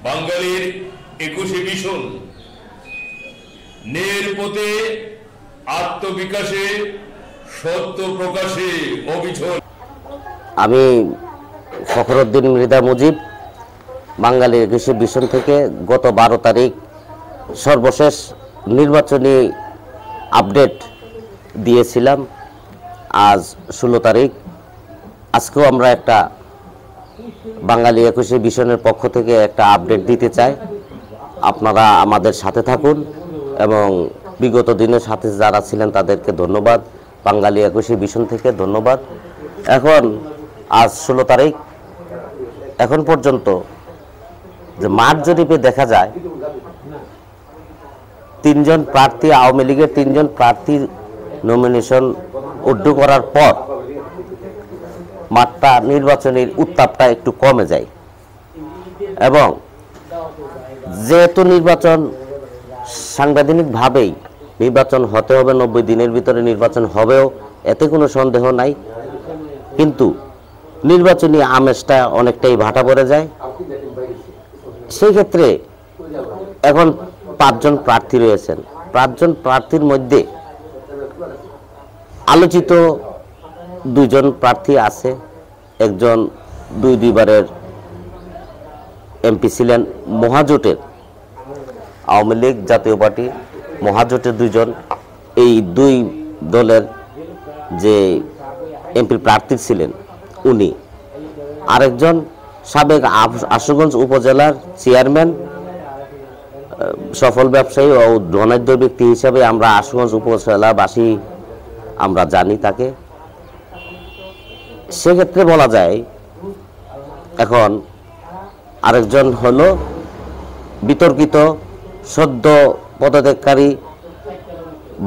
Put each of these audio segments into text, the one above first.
বাঙালির 21শে মিশন ন্যায়ের পথে আত্মবিকাশে সত্য প্রকাশে অবিচল। আমি ফখরুদ্দিন মৃধা মুজিব বাঙালির 21শে মিশন থেকে গত 12 তারিখ সর্বশেষ নির্বাচনী আপডেট দিয়েছিলাম। আজ 16 তারিখ। আজকেও আমরা একটা বাঙালি 21শে মিশনের পক্ষ থেকে একটা আপডেট দিতে চাই। আপনারা আমাদের সাথে থাকুন এবং বিগত দিনের সাথে যারা ছিলেন তাদেরকে ধন্যবাদ। বাঙালি 21শে মিশন থেকে ধন্যবাদ। এখন আজ 16 তারিখ, এখন পর্যন্ত যে মাঠ জরিপে দেখা যায় 3 জন প্রার্থী, আওয়ামী লীগের 3 জন প্রার্থীর নমিনেশন উড্ডু করার পর মাঠটা নির্বাচনের উত্তাপটা একটু কমে যায় এবং যেহেতু নির্বাচন সাংবিধানিকভাবেই নির্বাচন হতে হবে, 90 দিনের ভিতরে নির্বাচন হবেও, এতে কোনো সন্দেহ নাই, কিন্তু নির্বাচনী আমেজটা অনেকটাই ভাটা পড়ে যায়। সেই ক্ষেত্রে এখন 5 জন প্রার্থী রয়েছেন। 5 জন প্রার্থীর মধ্যে আলোচিত 2 জন প্রার্থী আছে। একজন 2বারের এমপি ছিলেন মহাজোটের, আওয়ামী লীগ জাতীয় পার্টি মহাজোটের 2 জন, এই 2 দলের যে এমপি প্রার্থী ছিলেন উনি। আরেকজন সাবেক আশুগঞ্জ উপজেলার চেয়ারম্যান, সফল ব্যবসায়ী ও ধনাঢ্য ব্যক্তি হিসাবে আমরা আশুগঞ্জ উপজেলাবাসী আমরা জানি তাকে। সেক্ষেত্রে বলা যায় এখন আরেকজন হলো বিতর্কিত সদ্য পদত্যাগকারী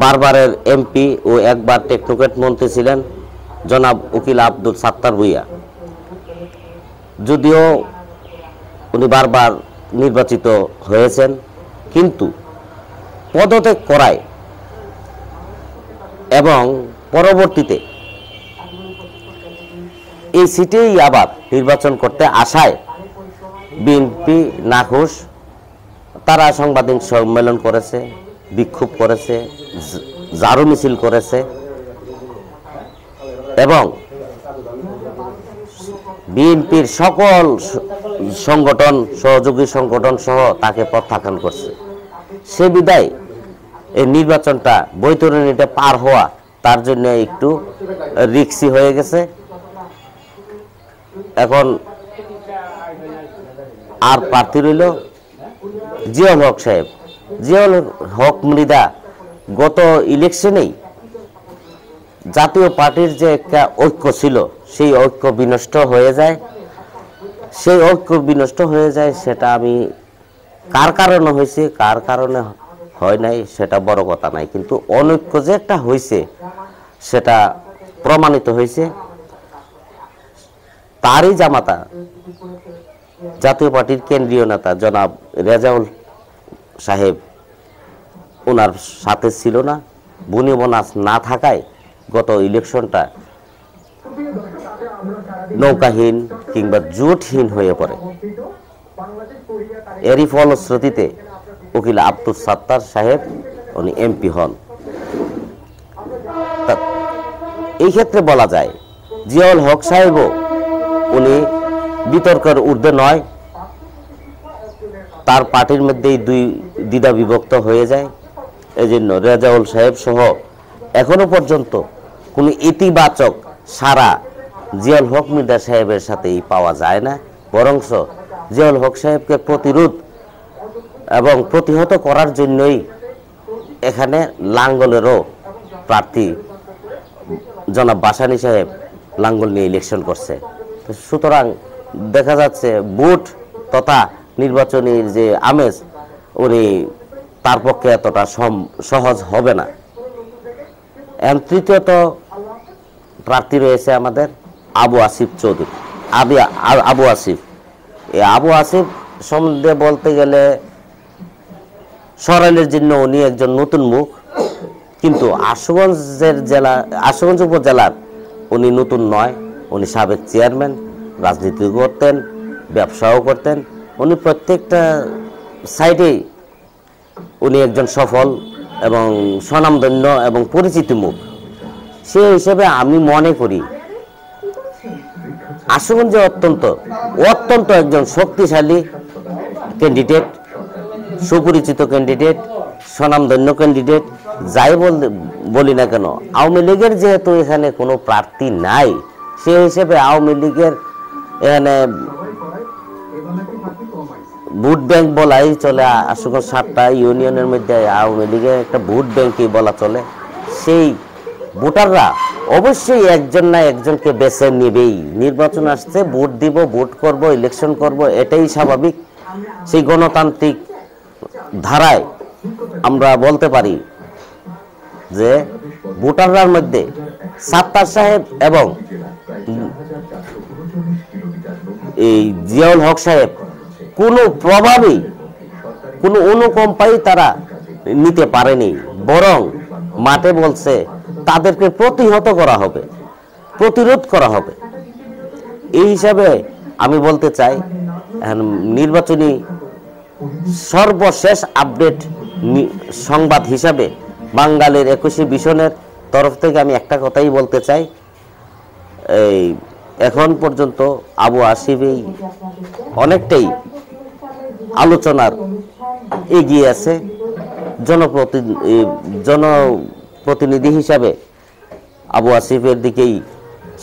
বারবারের এমপি ও একবার টেকনোক্রেট মন্ত্রী ছিলেন জনাব উকিল আব্দুল সাত্তার ভূঁইয়া। যদিও উনি বারবার নির্বাচিত হয়েছেন, কিন্তু পদত্যাগ করায় এবং পরবর্তীতে এই সিটেই আবার নির্বাচন করতে আসায় বিএনপি নাখুশ। তারা সাংবাদিক সম্মেলন করেছে, বিক্ষোভ করেছে, ঝাড়ু মিছিল করেছে এবং বিএনপির সকল সংগঠন, সহযোগী সংগঠন সহ তাকে প্রত্যাখ্যান করছে। সে বিদায় এই নির্বাচনটা বৈতরণীটা পার হওয়া তার জন্য একটু রিস্কি হয়ে গেছে। এখন আর প্রার্থী রইল জিয়াউল হক সাহেব। জিয়াউল হক মৃধা গত ইলেকশনেই জাতীয় পার্টির যে একটা ঐক্য ছিল সেই ঐক্য বিনষ্ট হয়ে যায়। সেই ঐক্য বিনষ্ট হয়ে যায়, সেটা আমি কার কারণে হয়েছে কার কারণে হয় নাই সেটা বড় কথা নাই, কিন্তু অনৈক্য যে একটা হয়েছে সেটা প্রমাণিত হয়েছে। তারই জামাতা জাতীয় পার্টির কেন্দ্রীয় নেতা জনাব রেজাউল সাহেব ওনার সাথে ছিল না। বনিবনাস না থাকায় গত ইলেকশনটা নৌকাহীন কিংবা জোটহীন হয়ে পড়ে। এরই ফলশ্রুতিতে উকিল আব্দুল সাত্তার সাহেব উনি এমপি হন। এই ক্ষেত্রে বলা যায় জিয়াউল হক সাহেবও উনি বিতর্কের ঊর্ধ্বে নয়। তার পার্টির মধ্যেই 2 দ্বিধা বিভক্ত হয়ে যায়। এই জন্য রেজাউল সাহেব সহ এখনো পর্যন্ত কোনো ইতিবাচক সারা জিয়াউল হক মৃধা সাহেবের সাথেই পাওয়া যায় না। বরংস জিয়াউল হক সাহেবকে প্রতিরোধ এবং প্রতিহত করার জন্যই এখানে লাঙ্গলেরও প্রার্থী জনাব বাসানী সাহেব লাঙ্গল নিয়ে ইলেকশন করছে। সুতরাং দেখা যাচ্ছে ভোট তথা নির্বাচনের যে আমেজ উনি তার পক্ষে এতটা সহজ হবে না। তৃতীয়ত প্রার্থী রয়েছে আমাদের আবু আসিফ চৌধুরী। আবু আসিফ, এই আবু আসিফ সম্বন্ধে বলতে গেলে সরাইলের জন্য উনি একজন নতুন মুখ, কিন্তু আশুগঞ্জ উপজেলার উনি নতুন নয়। উনি সাবেক চেয়ারম্যান, রাজনীতি করতেন, ব্যবসাও করতেন উনি প্রত্যেকটা সাইডেই উনি একজন সফল এবং স্বনামধন্য এবং পরিচিত মুখ। সে হিসেবে আমি মনে করি আশুগঞ্জে অত্যন্ত একজন শক্তিশালী ক্যান্ডিডেট, সুপরিচিত ক্যান্ডিডেট, স্বনামধন্য ক্যান্ডিডেট, যাই বলি না কেন। আওয়ামী লীগের যেহেতু এখানে কোনো প্রার্থী নাই, সে হিসেবে আওয়ামী লীগের এখানে ভোট ব্যাংক বলাই চলে। আশুগঞ্জ 7টা ইউনিয়নের মধ্যে আওয়ামী লীগের একটা ভোট ব্যাংকই বলা চলে। সেই ভোটাররা অবশ্যই একজন না একজনকে বেছে নেবেই। নির্বাচন আসছে, ভোট দিব, ভোট করব, ইলেকশন করব, এটাই স্বাভাবিক। সেই গণতান্ত্রিক ধারায় আমরা বলতে পারি যে ভোটাররার মধ্যে সাত্তার সাহেব এবং এই জিয়াউল হক সাহেব কোনো প্রভাবই, কোনো অনুকম্পাই তারা নিতে পারেনি, বরং মাঠে বলছে তাদেরকে প্রতিহত করা হবে, প্রতিরোধ করা হবে। এই হিসাবে আমি বলতে চাই, নির্বাচনী সর্বশেষ আপডেট সংবাদ হিসাবে বাঙালির 21 ভিশনের তরফ থেকে আমি একটা কথাই বলতে চাই, এই এখন পর্যন্ত আবু আসিফই অনেকটাই আলোচনার এগিয়ে আছে। জনপ্রতিনিধি হিসাবে আবু আসিফের দিকেই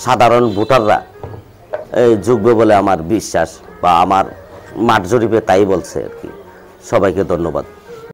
সাধারণ ভোটাররা ঝুঁকবে বলে আমার বিশ্বাস, বা আমার মাঠ জরিপে তাই বলছে আর কি। সবাইকে ধন্যবাদ।